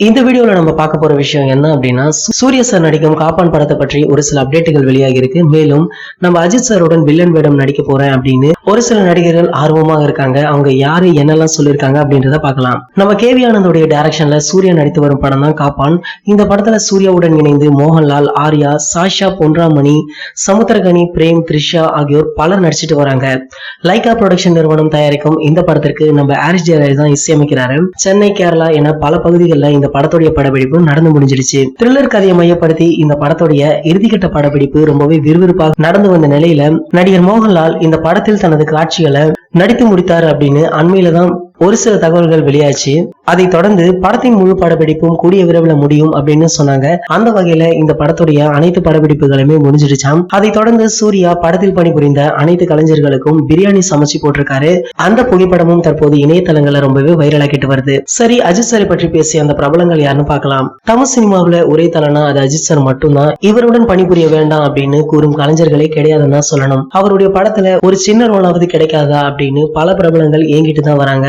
இந்த வீடியோல நம்ம பார்க்க போற விஷயம் என்ன அப்படின்னா, சூர்யா சார் நடிக்கும் காப்பான் படத்தை பற்றி ஒரு சில அப்டேட்டுகள் வெளியாகி இருக்கு. மேலும் நம்ம அஜித் சாருடன் வில்லன் வேடம் நடிக்க போறேன் அப்படின்னு ஒரு சில நடிகர்கள் ஆர்வமாக இருக்காங்க. அவங்க யாரு என்னெல்லாம் சொல்லியிருக்காங்க அப்படின்றத பார்க்கலாம். நம்ம கேவி ஆனந்தோடைய டைரக்ஷன்ல சூர்யா நடித்து வரும் படம் தான் காப்பான். இந்த படத்துல சூர்யாவுடன் இணைந்து மோகன்லால், ஆர்யா, சாஷா பொன்ராமணி, சமுத்திரகனி, பிரேம், த்ரிஷா ஆகியோர் பலர் நடிச்சிட்டு வராங்க. லைகா புரொடக்ஷன் நிறுவனம் தயாரிக்கும் இந்த படத்திற்கு நம்ம ஹாரிஸ் ஜெயராஜ் தான் இசையமைக்கிறாரு. சென்னை, கேரளா என பல பகுதிகளில் இந்த படத்துடைய படப்பிடிப்பு நடந்து முடிஞ்சிருச்சு. த்ரில்லர் கதையை மையப்படுத்தி இந்த படத்துடைய இறுதிக்கட்ட படப்பிடிப்பு ரொம்பவே விறுவிறுப்பாக நடந்து வந்த நிலையில நடிகர் மோகன்லால் இந்த படத்தில் தனது காட்சிகளை நடித்து முடித்தார் அப்படின்னு அண்மையில தான் ஒரு சில தகவல்கள் வெளியாச்சு. அதை தொடர்ந்து படத்தின் முழு படப்பிடிப்பும் கூடிய விரைவில் முடியும் அப்படின்னு சொன்னாங்க. அந்த வகையில இந்த படத்துடைய அனைத்து படப்பிடிப்புகளுமே முடிஞ்சிருச்சாம். அதை தொடர்ந்து சூர்யா படத்தில் பணிபுரிந்த அனைத்து கலைஞர்களுக்கும் பிரியாணி சமைச்சு போட்டிருக்காரு. அந்த புகைப்படமும் தற்போது இணையதளங்கள்ல ரொம்பவே வைரல் ஆகிட்டு வருது. சரி, அஜித் சாரை பற்றி பேசிய அந்த பிரபலங்கள் யாருன்னு பார்க்கலாம். தமிழ் சினிமாவுல ஒரே தலனா அது அஜித் சார் மட்டும்தான். இவருடன் பணிபுரிய வேண்டாம் அப்படின்னு கூறும் கலைஞர்களே கிடையாதுன்னு தான் சொல்லணும். அவருடைய படத்துல ஒரு சின்ன ரோலாவது கிடைக்காதா அப்படின்னு பல பிரபலங்கள் ஏங்கிட்டு தான் வராங்க.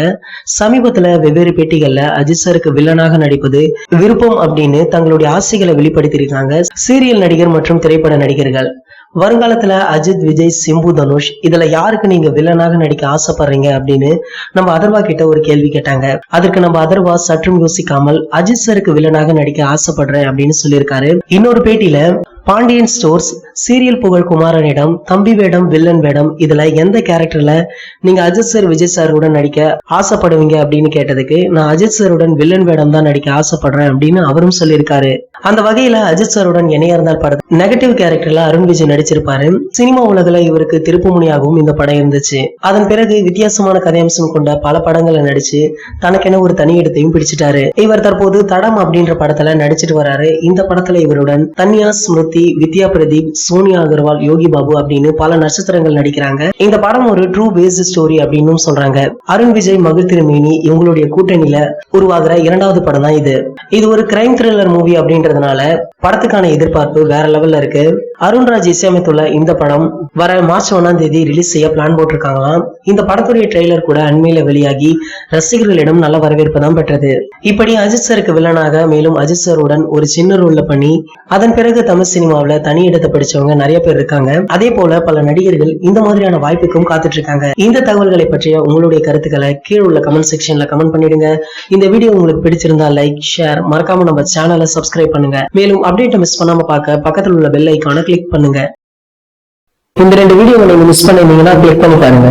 சமீபத்துல வெவ்வேறு பேட்டிகள்ல அஜித் சாருக்கு வில்லனாக நடிப்பது விருப்பம் அப்படின்னு தங்களுடைய ஆசைகளை வெளிப்படுத்தியிருக்காங்க சீரியல் நடிகர் மற்றும் திரைப்பட நடிகர்கள். வருங்காலத்துல அஜித், விஜய், சிம்பு, தனுஷ் இதுல யாருக்கு நீங்க வில்லனாக நடிக்க ஆசைப்படுறீங்க அப்படின்னு நம்ம அதர்வா கிட்ட ஒரு கேள்வி கேட்டாங்க. அதற்கு நம்ம அதர்வா சற்றும் யோசிக்காமல் அஜித் சாருக்கு வில்லனாக நடிக்க ஆசைப்படுறேன் அப்படின்னு சொல்லியிருக்காரு. இன்னொரு பேட்டியில பாண்டியன் ஸ்டோர்ஸ் சீரியல் புகழ் குமாரனிடம் தம்பி வேடம், வில்லன் வேடம் இதுல எந்த கேரக்டர்ல நீங்க அஜித் சார், விஜய் சாருடன் நடிக்க ஆசைப்படுவீங்க அப்படின்னு கேட்டதுக்கு நான் அஜித் சாருடன் வில்லன் வேடம் தான் நடிக்க ஆசைப்படுறேன் அப்படின்னு அவரும் சொல்லியிருக்காரு. அந்த வகையில அஜித் சாருடன் இணையா இருந்தால் படம் நெகட்டிவ் கேரக்டர்ல அருண் விஜய் நடிச்சிருப்பாரு. சினிமா உலகில இவருக்கு திருப்புமுனையாகவும் இந்த படம் இருந்துச்சு. அதன் பிறகு வித்தியாசமான கதையம்சம் கொண்ட பல படங்களை நடிச்சு தனக்கென ஒரு தனி இடத்தையும் பிடிச்சிட்டாரு. இவர் தற்போது தடம் அப்படின்ற படத்துல நடிச்சிட்டு வராரு. இந்த படத்துல இவருடன் தன்யா, ஸ்மிருதி, வித்யா பிரதீப், சோனியா அகர்வால், யோகி பாபு அப்படின்னு பல நட்சத்திரங்கள் நடிக்கிறாங்க. இந்த படம் ஒரு ட்ரூ பேஸ்ட் ஸ்டோரி அப்படின்னு சொல்றாங்க. அருண் விஜய், மகிழ் திருமேனி இவங்களுடைய கூட்டணியில உருவாகிற இரண்டாவது படம் தான் இது. இது ஒரு கிரைம் த்ரில்லர் மூவி அப்படின்றதுனால படத்துக்கான எதிர்பார்ப்பு வேற லெவல்ல இருக்கு. அருண்ராஜ் இசையமைத்துள்ள இந்த படம் வர மார்ச் 1ஆம் தேதி ரிலீஸ் செய்ய பிளான் போட்டிருக்காங்களாம். இந்த படத்துடைய ட்ரெய்லர் கூட அண்மையில வெளியாகி ரசிகர்களிடம் நல்ல வரவேற்பு தான் பெற்றது. இப்படி அஜித் சாருக்கு வில்லனாக மேலும் அஜித் சாருடன் ஒரு சின்ன ரோல்ல பண்ணி அதன் பிறகு தமிழ் சினிமாவில தனி இடத்தை பிடிச்சவங்க நிறைய பேர் இருக்காங்க. அதே போல பல நடிகர்கள் இந்த மாதிரியான வாய்ப்புக்கும் காத்துட்டு இருக்காங்க. இந்த தகவல்களை பற்றிய உங்களுடைய கருத்துக்களை கீழே உள்ள கமெண்ட் செக்ஷன்ல கமெண்ட் பண்ணிடுங்க. இந்த வீடியோ உங்களுக்கு பிடிச்சிருந்தா லைக், ஷேர், மறக்காம நம்ம சேனலை சப்ஸ்கிரைப் பண்ணுங்க. மேலும் அப்டேட்டை மிஸ் பண்ணாம பார்க்க பக்கத்தில் உள்ள பெல் ஐகானை கிளிக் பண்ணுங்க. இந்த 2 வீடியோவை நீங்க மிஸ் பண்ணிருந்தீங்கன்னா கிளிக் பண்ணி பாருங்க.